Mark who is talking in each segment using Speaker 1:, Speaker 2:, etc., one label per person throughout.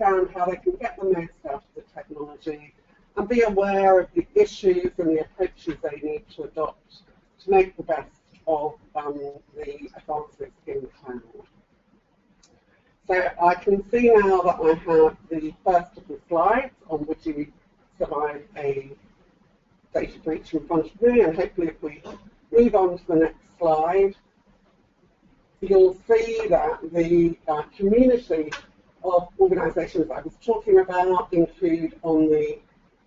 Speaker 1: understand how they can get the most out of the technology and be aware of the issues and the approaches they need to adopt to make the best of the advances in cloud. So I can see now that I have the first of the slides on would you survive a data breach in front of me, and hopefully if we move on to the next slide, you'll see that the community of organisations I was talking about include on the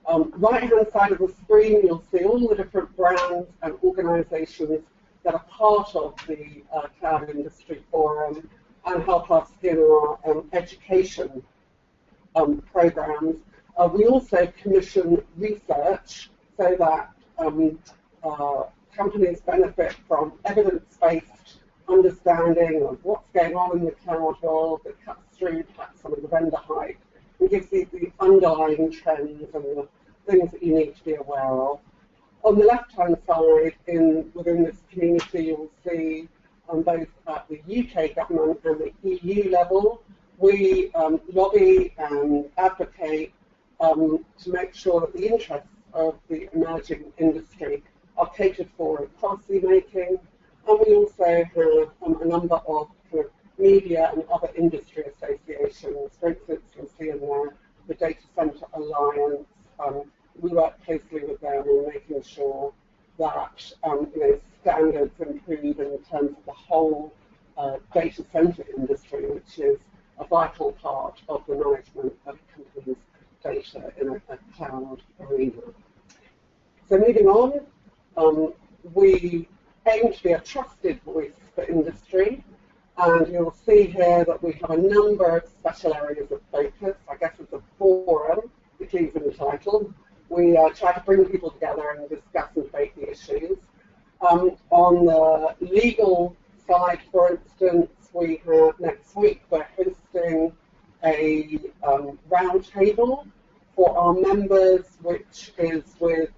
Speaker 1: right-hand side of the screen, you'll see all the different brands and organisations that are part of the Cloud Industry Forum and help us in our education programs. We also commission research so that companies benefit from evidence-based understanding of what's going on in the cloud world that cuts through perhaps some of the vendor hype and gives you the underlying trends and the things that you need to be aware of. On the left-hand side, within this community, you'll see on both at the UK government and the EU level, we lobby and advocate to make sure that the interests of the emerging industry are catered for in policy making, and we also have a number of kind of media and other industry associations. For instance, you'll see in there the Data Centre Alliance. We work closely with them in making sure that standards improve in terms of the whole data centre industry, which is a vital part of the management of companies' data in a cloud arena. So moving on, we aim to be a trusted voice for industry, and you'll see here that we have a number of special areas of focus. I guess it's a forum, which is Untitled. We try to bring people together and discuss and debate the issues. On the legal side, for instance, we have next week, we're hosting a roundtable for our members, which is with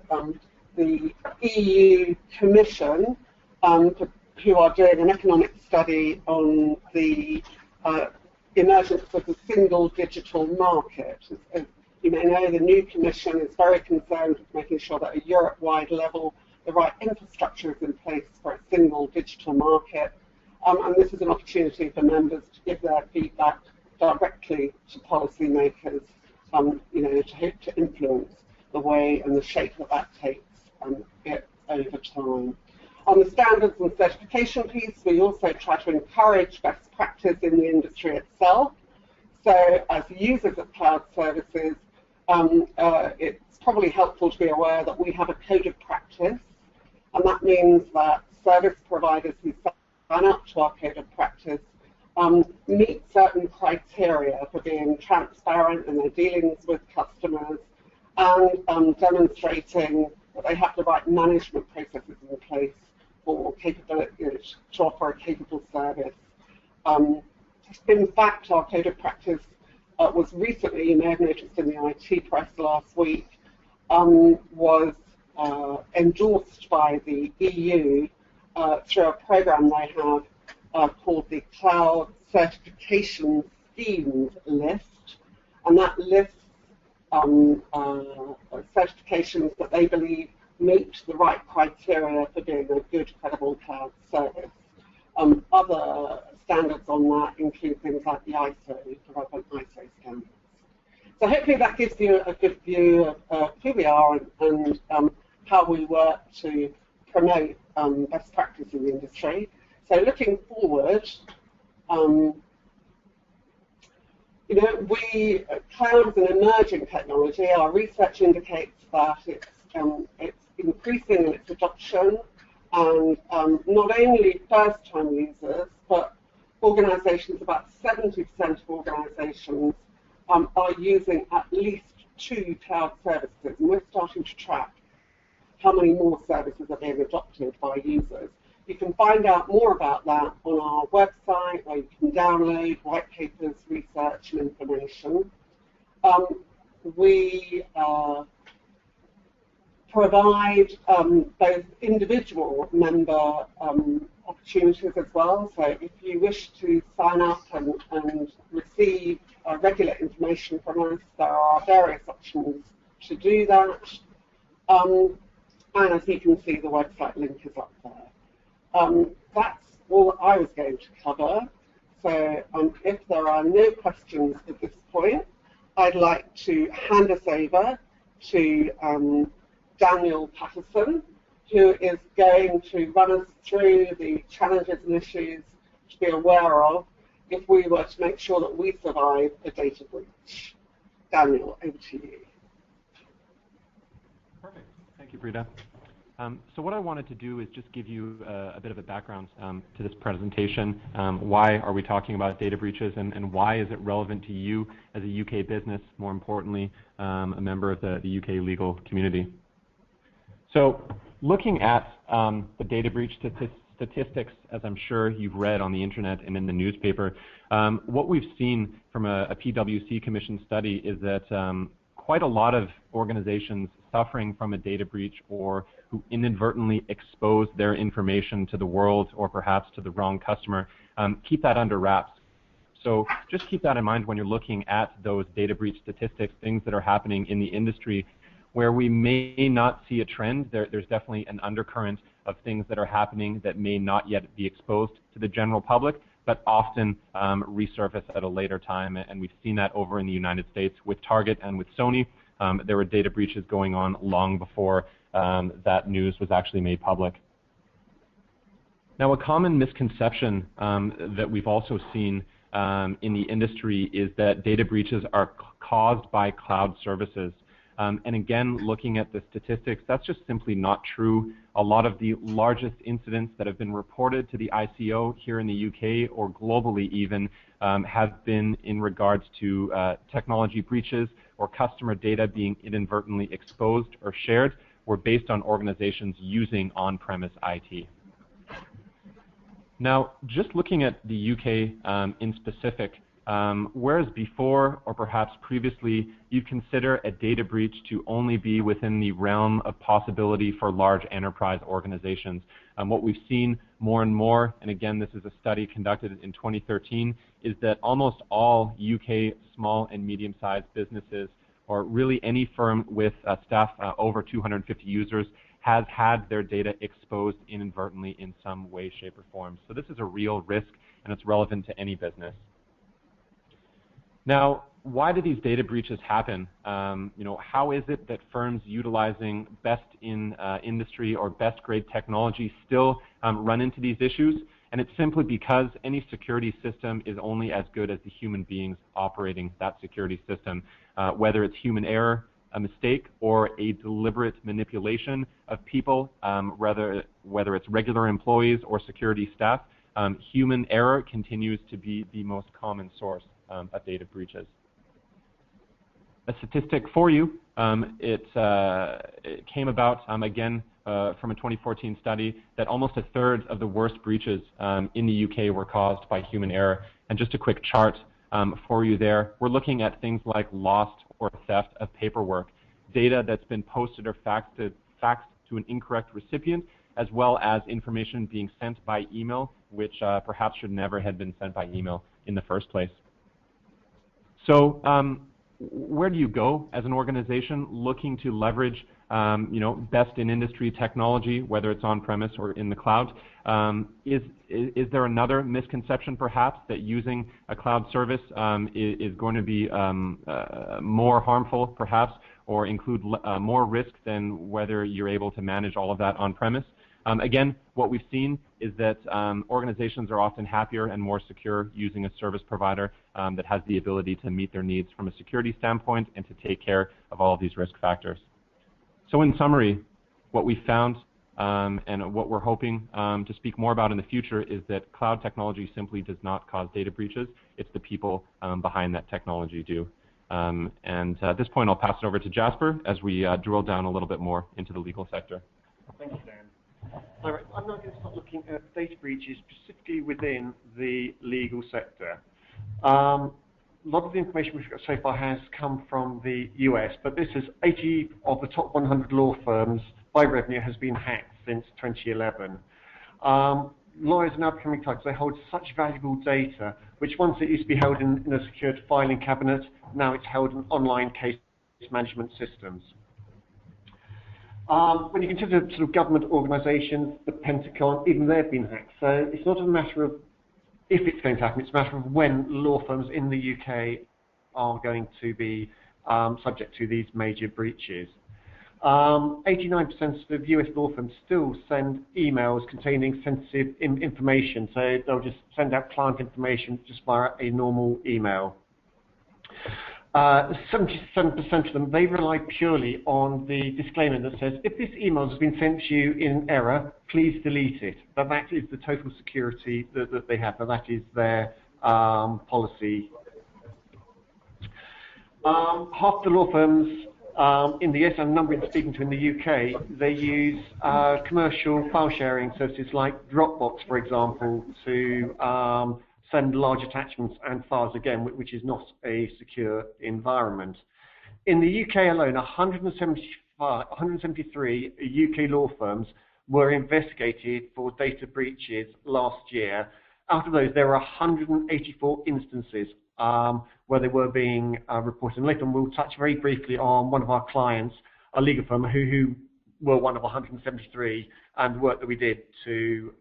Speaker 1: the EU Commission, who are doing an economic study on the emergence of the single digital market. As you may know, the new Commission is very concerned with making sure that at a Europe-wide level, the right infrastructure is in place for a single digital market. And this is an opportunity for members to give their feedback directly to policymakers, to influence the way and the shape that that takes it over time. On the standards and certification piece, we also try to encourage best practice in the industry itself. So as users of cloud services, it's probably helpful to be aware that we have a code of practice, and that means that service providers who sign up to our code of practice meet certain criteria for being transparent in their dealings with customers and demonstrating that they have the right management processes in place for capability to offer a capable service. In fact, our code of practice was recently, you may have noticed in the IT press last week, was endorsed by the EU through a program they have called the Cloud Certification Schemes List, and that lists certifications that they believe meet the right criteria for being a good, credible cloud service. Other standards on that include things like the ISO, the relevant ISO standards. So hopefully that gives you a good view of who we are and how we work to promote best practice in the industry. So looking forward, cloud is an emerging technology. Our research indicates that it's increasing in its adoption, and not only first-time users, but organisations, about 70% of organisations are using at least 2 cloud services, and we're starting to track how many more services are being adopted by users. You can find out more about that on our website, where you can download white papers, research, and information. We provide both individual member opportunities as well. So if you wish to sign up and receive regular information from us. There are various options to do that. And as you can see, the website link is up there. That's all I was going to cover. So if there are no questions at this point, I'd like to hand us over to Daniel Patterson, who is going to run us through the challenges and issues to be aware of if we were to make sure that we survive a data breach. Daniel, over to you.
Speaker 2: Perfect. Thank you, Frida. So what I wanted to do is just give you a bit of a background to this presentation. Why are we talking about data breaches, and why is it relevant to you as a UK business, more importantly, a member of the UK legal community? So looking at the data breach statistics, as I'm sure you've read on the internet and in the newspaper, what we've seen from a PwC Commission study is that quite a lot of organizations suffering from a data breach or who inadvertently expose their information to the world or perhaps to the wrong customer keep that under wraps. So just keep that in mind when you're looking at those data breach statistics, things that are happening in the industry where we may not see a trend. There's definitely an undercurrent of things that are happening that may not yet be exposed to the general public, but often resurface at a later time. And we've seen that over in the United States with Target and with Sony. There were data breaches going on long before that news was actually made public. Now, a common misconception that we've also seen in the industry is that data breaches are caused by cloud services. And again, looking at the statistics, that's just simply not true. A lot of the largest incidents that have been reported to the ICO here in the UK or globally even have been in regards to technology breaches or customer data being inadvertently exposed or shared, were based on organizations using on-premise IT. Now, just looking at the UK in specific, whereas before or perhaps previously you'd consider a data breach to only be within the realm of possibility for large enterprise organizations. What we've seen more and more, and again this is a study conducted in 2013, is that almost all UK small and medium-sized businesses, or really any firm with staff over 250 users, has had their data exposed inadvertently in some way, shape, or form. So this is a real risk, and it's relevant to any business. Now, why do these data breaches happen? How is it that firms utilizing best in industry or best grade technology still run into these issues? And it's simply because any security system is only as good as the human beings operating that security system, whether it's human error, a mistake, or a deliberate manipulation of people, whether it's regular employees or security staff. Human error continues to be the most common source of data breaches. A statistic for you, it came about, again, from a 2014 study, that almost a third of the worst breaches in the UK were caused by human error. And just a quick chart for you there. We're looking at things like lost or theft of paperwork, data that's been posted or faxed to an incorrect recipient, as well as information being sent by email, which perhaps should never have been sent by email in the first place. So where do you go as an organization looking to leverage best in industry technology, whether it's on-premise or in the cloud? Is there another misconception perhaps that using a cloud service is going to be more harmful perhaps, or include more risk than whether you're able to manage all of that on-premise? Again, what we've seen is that organizations are often happier and more secure using a service provider that has the ability to meet their needs from a security standpoint and to take care of all of these risk factors. So in summary, what we found and what we're hoping to speak more about in the future is that cloud technology simply does not cause data breaches. It's the people behind that technology do. And at this point, I'll pass it over to Jasper as we drill down a little bit more into the legal sector.
Speaker 3: Thank you, Dan. All right, I'm now going to start looking at data breaches specifically within the legal sector. A lot of the information we've got so far has come from the US, but this is 80 of the top 100 law firms by revenue has been hacked since 2011. lawyers are now becoming tight because they hold such valuable data, which once it used to be held in a secured filing cabinet, now it's held in online case management systems. When you consider sort of government organisations, the Pentagon, even they've been hacked. So it's not a matter of if it's going to happen, it's a matter of when law firms in the UK are going to be subject to these major breaches. 89% of US law firms still send emails containing sensitive information, so they'll just send out client information just via a normal email. 77% of them, they rely purely on the disclaimer that says, if this email has been sent to you in error, please delete it. But that is the total security that they have, and that is their policy. Half the law firms in the US, and a number I'm speaking to in the UK, they use commercial file sharing services like Dropbox, for example, to send large attachments and files, again, which is not a secure environment. In the UK alone, 173 UK law firms were investigated for data breaches last year. Out of those, there were 184 instances where they were being reported. And later on, we'll touch very briefly on one of our clients, a legal firm, who were one of 173, and the work that we did to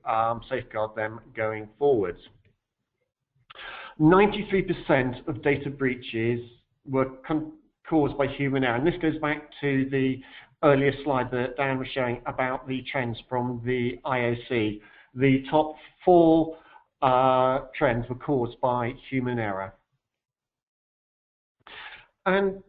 Speaker 3: safeguard them going forwards. 93% of data breaches were caused by human error. And this goes back to the earlier slide that Dan was showing about the trends from the IOC. The top 4 trends were caused by human error. And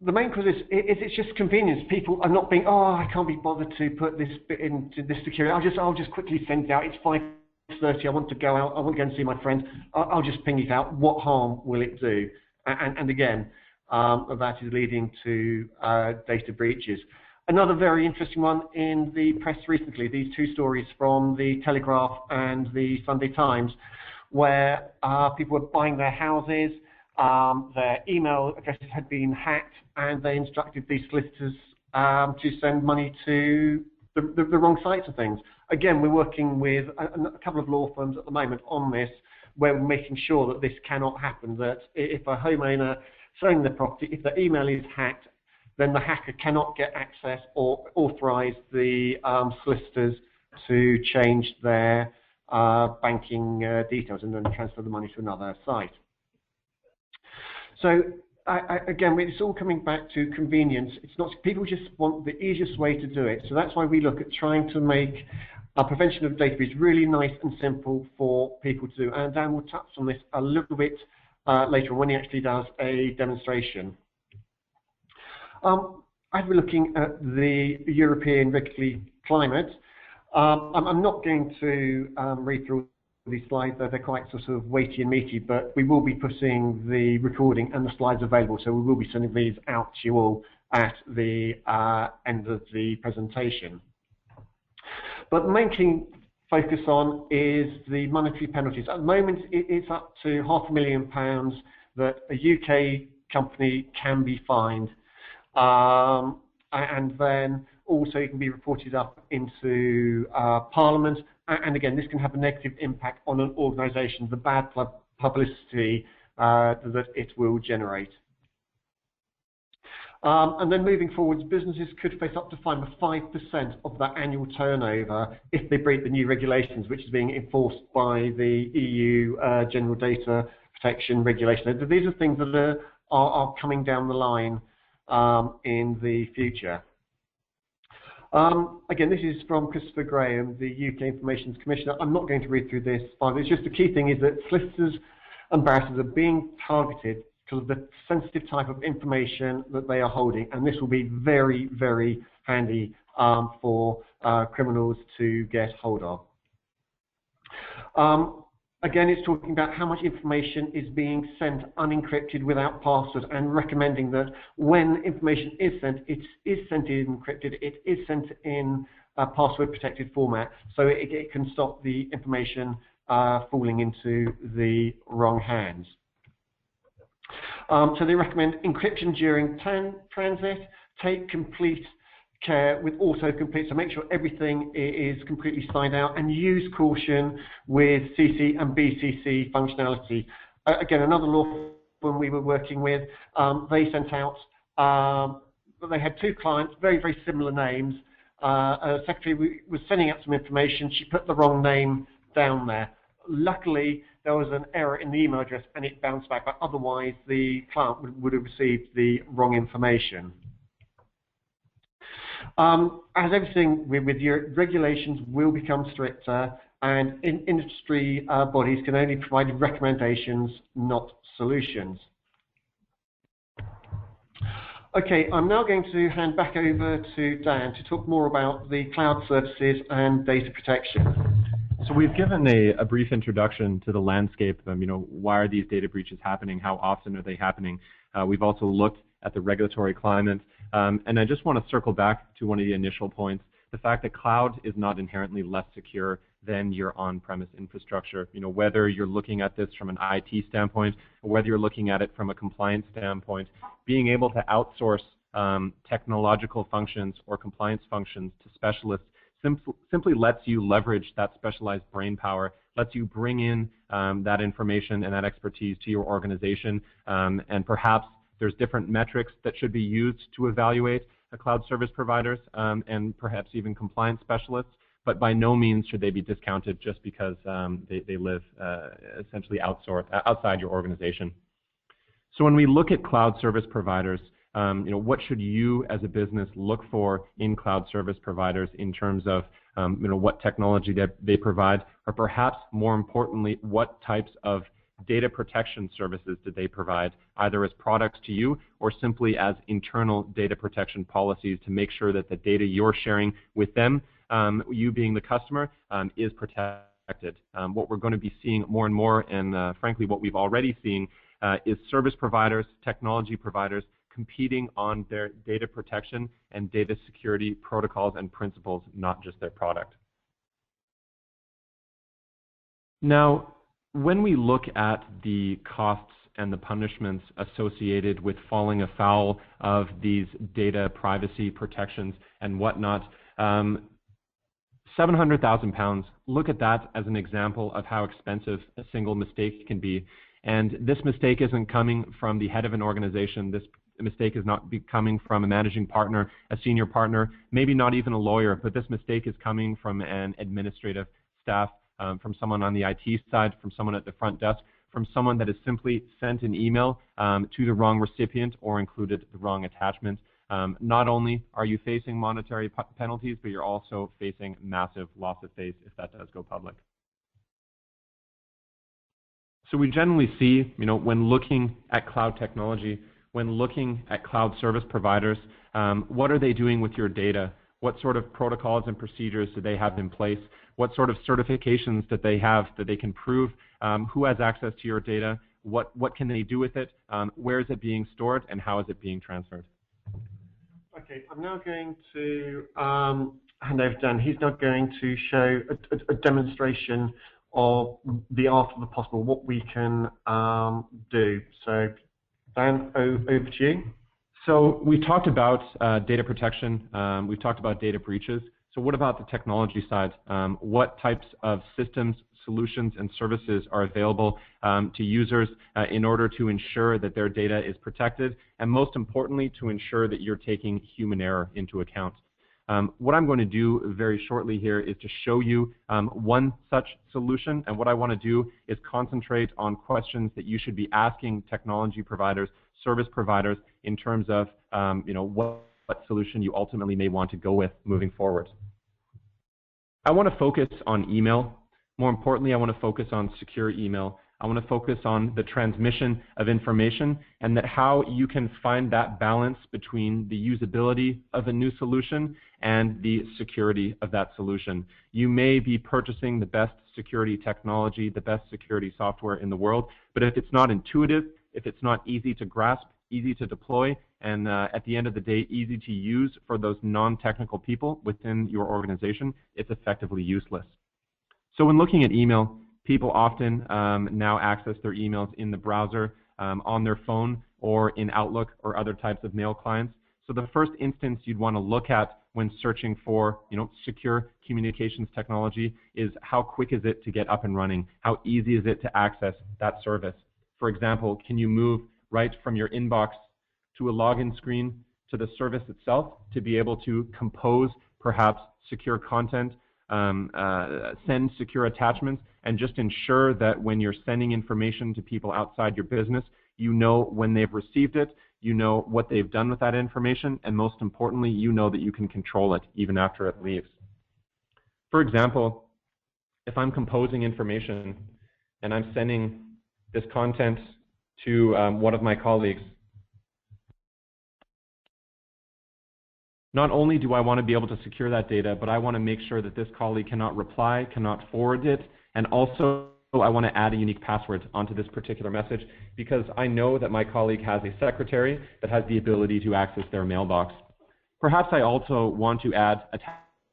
Speaker 3: the main cause is it's just convenience. People are not being, oh, I can't be bothered to put this bit into this security. I'll just quickly send it out. It's 5:30. I want to go out. I want to go and see my friend. I'll just ping it out. What harm will it do? And again, that is leading to data breaches. Another very interesting one in the press recently, these 2 stories from the Telegraph and the Sunday Times, where people were buying their houses, their email addresses had been hacked, and they instructed these solicitors to send money to the wrong sites of things. Again, we're working with a couple of law firms at the moment on this, where we're making sure that this cannot happen, that if a homeowner selling their property, if their email is hacked, then the hacker cannot get access or authorize the solicitors to change their banking details and then transfer the money to another site. So again, it's all coming back to convenience. It's not, people just want the easiest way to do it. So that's why we look at trying to make prevention of data breach really nice and simple for people to do. And Dan will touch on this a little bit later when he actually does a demonstration. I've been looking at the European regulatory climate. I'm not going to read through these slides. They're quite sort of weighty and meaty, but we will be putting the recording and the slides available, so we will be sending these out to you all at the end of the presentation. But the main thing to focus on is the monetary penalties. At the moment, it's up to £500,000 that a UK company can be fined. And then also it can be reported up into Parliament, and again this can have a negative impact on an organisation, the bad publicity that it will generate. And then moving forwards, businesses could face up to fine of 5% of their annual turnover if they break the new regulations, which is being enforced by the EU General Data Protection Regulation. These are things that are coming down the line in the future. Again, this is from Christopher Graham, the UK Information Commissioner. I'm not going to read through this file. It's just the key thing is that solicitors and barristers are being targeted because of the sensitive type of information that they are holding, and this will be very, very handy for criminals to get hold of. Again, it's talking about how much information is being sent unencrypted without password, and recommending that when information is sent, it is sent in encrypted, it is sent in a password protected format, so it can stop the information falling into the wrong hands. So they recommend encryption during transit, take complete care with autocomplete, so make sure everything is completely signed out, and use caution with CC and BCC functionality. Again, another law firm we were working with, they sent out, they had two clients, very, very similar names. A secretary was sending out some information, she put the wrong name down there. Luckily, there was an error in the email address and it bounced back, but otherwise the client would have received the wrong information. As everything with your regulations will become stricter, and industry bodies can only provide recommendations, not solutions. Okay, I'm now going to hand back over to Dan to talk more about the cloud services and data protection.
Speaker 2: So we've given a brief introduction to the landscape of, why are these data breaches happening? How often are they happening? We've also looked at the regulatory climate. And I just want to circle back to one of the initial points, the fact that cloud is not inherently less secure than your on-premise infrastructure. Whether you're looking at this from an IT standpoint, or whether you're looking at it from a compliance standpoint, being able to outsource technological functions or compliance functions to specialists simply lets you leverage that specialized brain power, lets you bring in that information and that expertise to your organization, and perhaps there's different metrics that should be used to evaluate cloud service providers and perhaps even compliance specialists, but by no means should they be discounted just because they live essentially outside your organization. So when we look at cloud service providers, what should you as a business look for in cloud service providers in terms of what technology that they provide, or perhaps more importantly, what types of data protection services do they provide, either as products to you or simply as internal data protection policies to make sure that the data you're sharing with them, you being the customer, is protected. What we're going to be seeing more and more, and frankly what we've already seen, is service providers, technology providers competing on their data protection and data security protocols and principles, not just their product. Now, when we look at the costs and the punishments associated with falling afoul of these data privacy protections and whatnot, £700,000, look at that as an example of how expensive a single mistake can be. And this mistake isn't coming from the head of an organization. This mistake is not coming from a managing partner, a senior partner, maybe not even a lawyer, but this mistake is coming from an administrative staff, from someone on the IT side, from someone at the front desk, from someone that has simply sent an email to the wrong recipient or included the wrong attachment. Not only are you facing monetary penalties, but you're also facing massive loss of face if that does go public. So we generally see, when looking at cloud technology, when looking at cloud service providers, what are they doing with your data? What sort of protocols and procedures do they have in place? What sort of certifications that they have that they can prove who has access to your data? What can they do with it? Where is it being stored, and how is it being transferred?
Speaker 3: Okay, I'm now going to hand over to Dan. He's now going to show a demonstration of the art of the possible, what we can do. So, Dan, over to you.
Speaker 2: So we talked about data protection. We've talked about data breaches. So what about the technology side? What types of systems, solutions, and services are available to users in order to ensure that their data is protected, and most importantly, to ensure that you're taking human error into account? What I'm going to do very shortly here is to show you one such solution, and what I want to do is concentrate on questions that you should be asking technology providers, service providers, in terms of what solution you ultimately may want to go with moving forward. I want to focus on email. More importantly, I want to focus on secure email. I want to focus on the transmission of information, and that how you can find that balance between the usability of a new solution and the security of that solution. You may be purchasing the best security technology, the best security software in the world, but if it's not intuitive, if it's not easy to grasp, easy to deploy, and at the end of the day, easy to use for those non-technical people within your organization, it's effectively useless. So when looking at email, people often now access their emails in the browser, on their phone, or in Outlook or other types of mail clients. So the first instance you'd want to look at when searching for, secure communications technology is how quick is it to get up and running? How easy is it to access that service? For example, can you move right from your inbox to a login screen to the service itself to be able to compose perhaps secure content, send secure attachments, and just ensure that when you're sending information to people outside your business, you know when they've received it, you know what they've done with that information, and most importantly, you know that you can control it even after it leaves. For example, if I'm composing information and I'm sending this content to one of my colleagues, not only do I want to be able to secure that data, but I want to make sure that this colleague cannot reply, cannot forward it, and also I want to add a unique password onto this particular message because I know that my colleague has a secretary that has the ability to access their mailbox. Perhaps I also want to add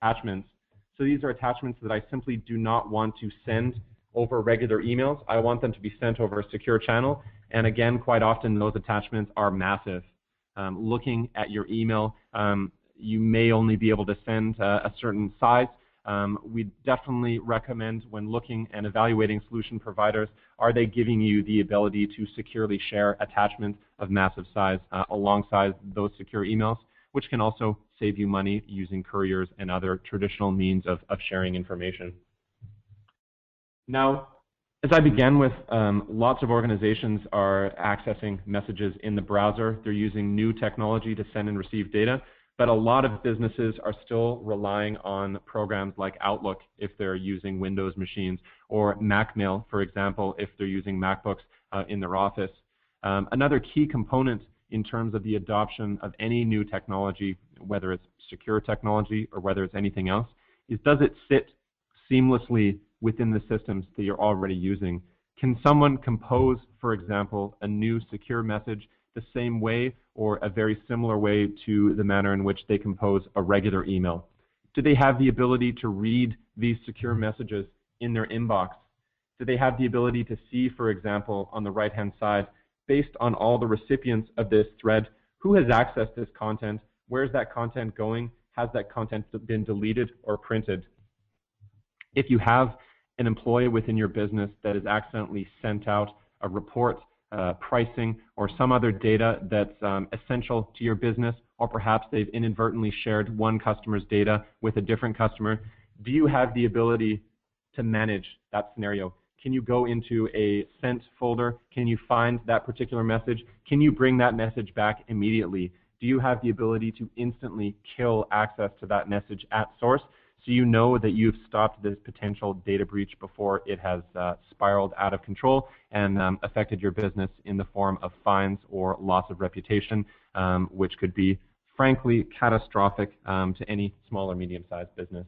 Speaker 2: attachments. So these are attachments that I simply do not want to send over regular emails. I want them to be sent over a secure channel. And again, quite often those attachments are massive. Looking at your email, you may only be able to send a certain size. We definitely recommend when looking and evaluating solution providers, are they giving you the ability to securely share attachments of massive size alongside those secure emails, which can also save you money using couriers and other traditional means of sharing information. Now, as I began with, lots of organizations are accessing messages in the browser. They're using new technology to send and receive data. But a lot of businesses are still relying on programs like Outlook if they're using Windows machines, or MacMail, for example, if they're using MacBooks in their office. Another key component in terms of the adoption of any new technology, whether it's secure technology or whether it's anything else, is does it sit seamlessly within the systems that you're already using? Can someone compose, for example, a new secure message the same way or a very similar way to the manner in which they compose a regular email? Do they have the ability to read these secure messages in their inbox? Do they have the ability to see, for example, on the right-hand side, based on all the recipients of this thread, who has accessed this content? Where's that content going? Has that content been deleted or printed? If you have an employee within your business that has accidentally sent out a report, pricing, or some other data that's essential to your business, or perhaps they've inadvertently shared one customer's data with a different customer, do you have the ability to manage that scenario? Can you go into a sent folder? Can you find that particular message? Can you bring that message back immediately? Do you have the ability to instantly kill access to that message at source, so you know that you've stopped this potential data breach before it has spiraled out of control and affected your business in the form of fines or loss of reputation, which could be, frankly, catastrophic to any small or medium-sized business.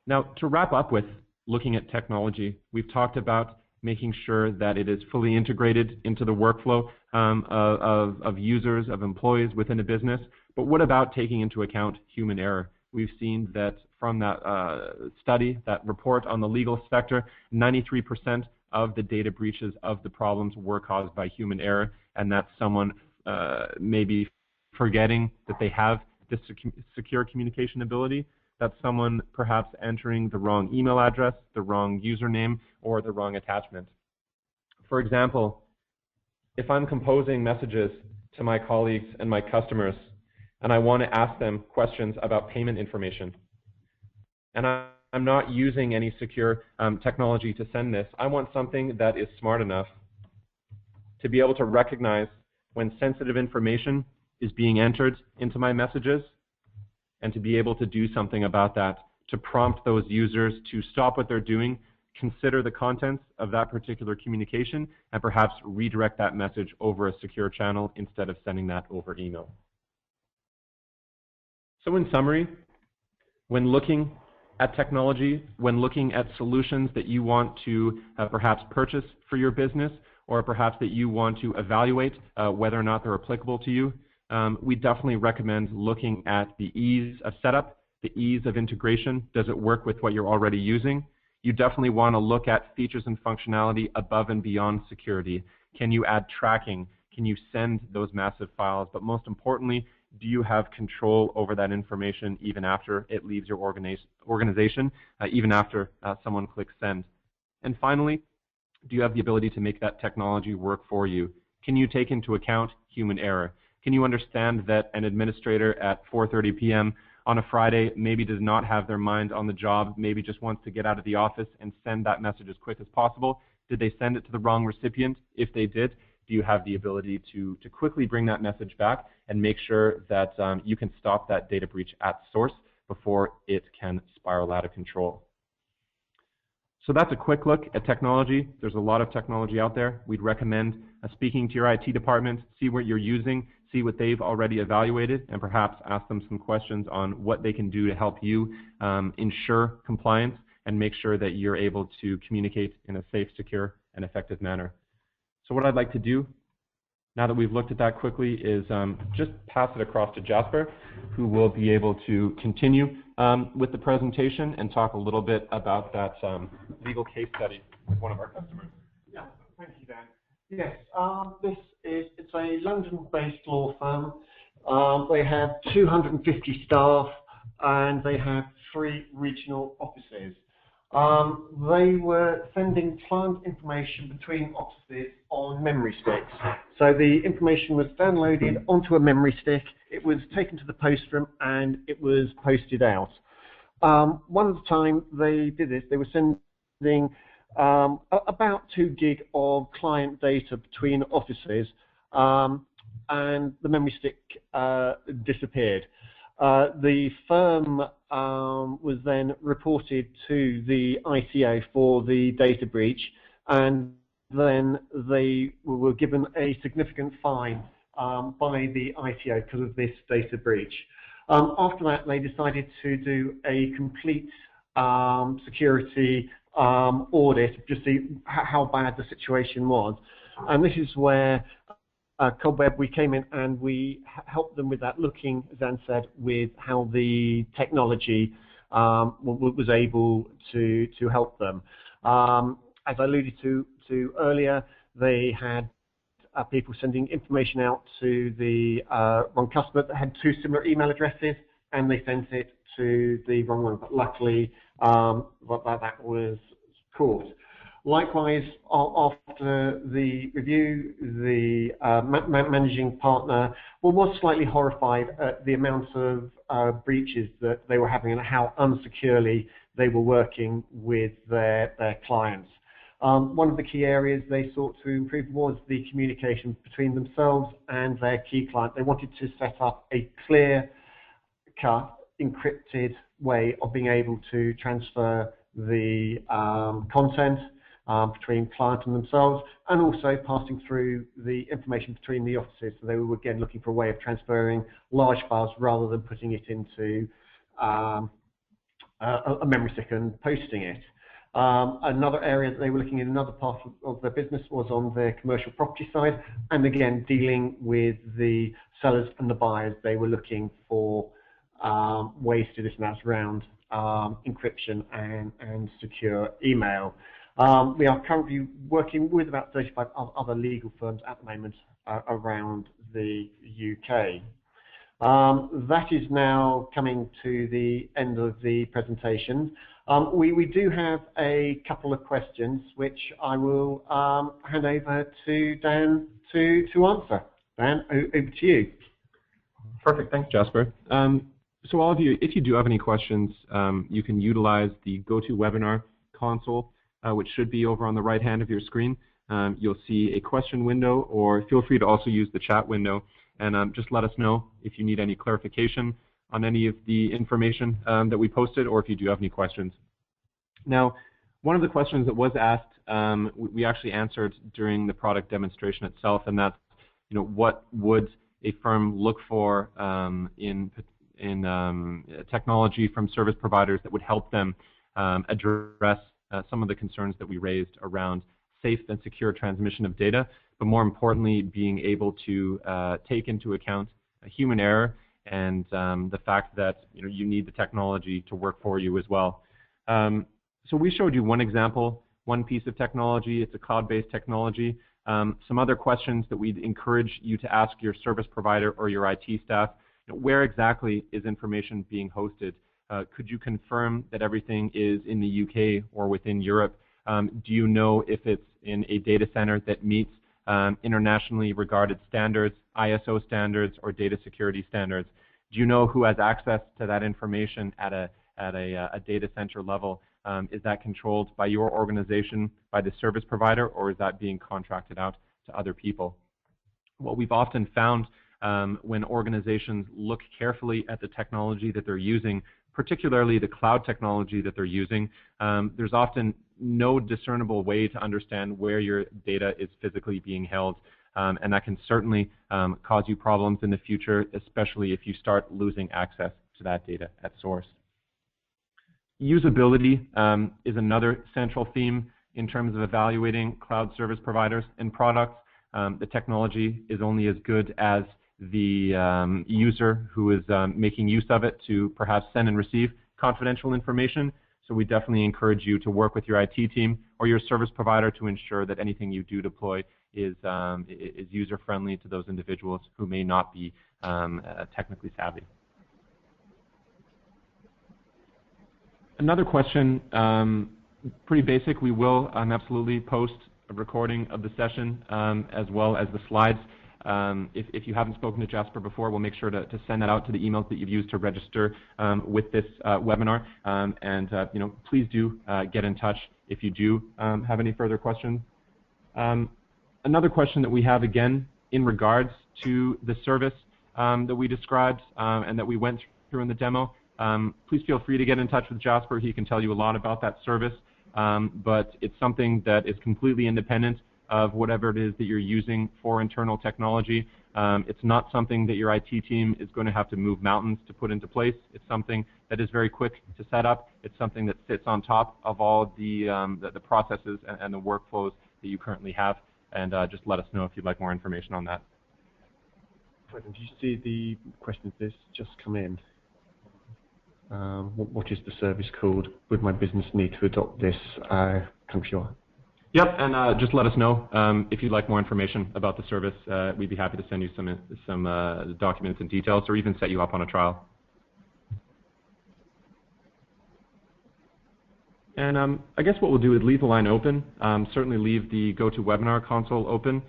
Speaker 2: Now, to wrap up with looking at technology, we've talked about making sure that it is fully integrated into the workflow of users, of employees within a business. But what about taking into account human error? We've seen that from that study, that report on the legal sector, 93% of the data breaches of the problems were caused by human error, and that's someone maybe forgetting that they have this secure communication ability. That's someone perhaps entering the wrong email address, the wrong username, or the wrong attachment. For example, if I'm composing messages to my colleagues and my customers, and I want to ask them questions about payment information, and I'm not using any secure technology to send this, I want something that is smart enough to be able to recognize when sensitive information is being entered into my messages, and to be able to do something about that, to prompt those users to stop what they're doing, consider the contents of that particular communication, and perhaps redirect that message over a secure channel instead of sending that over email. So in summary, when looking at technology, when looking at solutions that you want to perhaps purchase for your business, or perhaps that you want to evaluate whether or not they're applicable to you, we definitely recommend looking at the ease of setup, the ease of integration. Does it work with what you're already using? You definitely want to look at features and functionality above and beyond security. Can you add tracking? Can you send those massive files? But most importantly, do you have control over that information even after it leaves your organization, even after someone clicks send? And finally, do you have the ability to make that technology work for you? Can you take into account human error? Can you understand that an administrator at 4:30 p.m. on a Friday maybe does not have their mind on the job, maybe just wants to get out of the office and send that message as quick as possible? Did they send it to the wrong recipient? If they did, do you have the ability to quickly bring that message back and make sure that you can stop that data breach at source before it can spiral out of control? So that's a quick look at technology. There's a lot of technology out there. We'd recommend speaking to your IT department, see what you're using, see what they've already evaluated, and perhaps ask them some questions on what they can do to help you ensure compliance and make sure that you're able to communicate in a safe, secure, and effective manner. So what I'd like to do, now that we've looked at that quickly, is just pass it across to Jasper, who will be able to continue with the presentation and talk a little bit about that legal case study with one of our customers.
Speaker 3: Yeah, thank you, Dan. Yes, it's a London-based law firm. They have 250 staff and they have 3 regional offices. They were sending client information between offices on memory sticks. So the information was downloaded onto a memory stick, it was taken to the post room, and it was posted out. One of the time they did this, they were sending about 2 gig of client data between offices, and the memory stick disappeared. The firm was then reported to the ICO for the data breach, and then they were given a significant fine by the ICO because of this data breach. After that, they decided to do a complete security audit to see how bad the situation was. And this is where Cobweb, we came in and we helped them with that, looking, as Anne said, with how the technology was able to help them. As I alluded to earlier, they had people sending information out to the wrong customer that had 2 similar email addresses, and they sent it to the wrong one. But luckily, that was caught. Likewise, after the review, the managing partner was slightly horrified at the amount of breaches that they were having and how unsecurely they were working with their clients. One of the key areas they sought to improve was the communication between themselves and their key client. They wanted to set up a clear-cut, encrypted way of being able to transfer the content between client and themselves, and also passing through the information between the offices. So they were again looking for a way of transferring large files rather than putting it into a memory stick and posting it. Another area that they were looking in, another part of their business, was on their commercial property side, and again dealing with the sellers and the buyers. They were looking for ways to do this, and that's around encryption and secure email. We are currently working with about 35 other legal firms at the moment around the UK. That is now coming to the end of the presentation. We do have a couple of questions which I will hand over to Dan to answer. Dan, over to you.
Speaker 2: Perfect, thanks Jasper. So all of you, if you do have any questions, you can utilize the GoToWebinar console, which should be over on the right hand of your screen. You'll see a question window, or feel free to also use the chat window, and just let us know if you need any clarification on any of the information that we posted, or if you do have any questions. Now, one of the questions that was asked, we actually answered during the product demonstration itself, and that's, what would a firm look for in technology from service providers that would help them address some of the concerns that we raised around safe and secure transmission of data, but more importantly, being able to take into account human error and the fact that you need the technology to work for you as well. So we showed you one example, one piece of technology. It's a cloud-based technology Some other questions that we'd encourage you to ask your service provider or your IT staff: where exactly is information being hosted? Could you confirm that everything is in the UK or within Europe? Do you know if it's in a data center that meets internationally regarded standards, ISO standards, or data security standards? Do you know who has access to that information at a data center level? Is that controlled by your organization, by the service provider, or is that being contracted out to other people? What we've often found when organizations look carefully at the technology that they're using, particularly the cloud technology that they're using, there's often no discernible way to understand where your data is physically being held. And that can certainly cause you problems in the future, especially if you start losing access to that data at source. Usability is another central theme in terms of evaluating cloud service providers and products. The technology is only as good as the user who is making use of it to perhaps send and receive confidential information. So we definitely encourage you to work with your IT team or your service provider to ensure that anything you do deploy is user-friendly to those individuals who may not be technically savvy. Another question, pretty basic. We will absolutely post a recording of the session as well as the slides. If you haven't spoken to Jasper before, we'll make sure to send that out to the emails that you've used to register with this webinar. Please do get in touch if you do have any further questions. Another question that we have, again, in regards to the service that we described and that we went through in the demo, please feel free to get in touch with Jasper. He can tell you a lot about that service, but it's something that is completely independent of whatever it is that you're using for internal technology. It's not something that your IT team is going to have to move mountains to put into place. It's something that is very quick to set up. It's something that sits on top of all the processes and the workflows that you currently have. And just let us know if you'd like more information on that.
Speaker 3: Did you see the question that's just come in? What is the service called? Would my business need to adopt this country?
Speaker 2: Yep, and just let us know if you'd like more information about the service. We'd be happy to send you some documents and details, or even set you up on a trial. And I guess what we'll do is leave the line open. Certainly leave the GoToWebinar console open.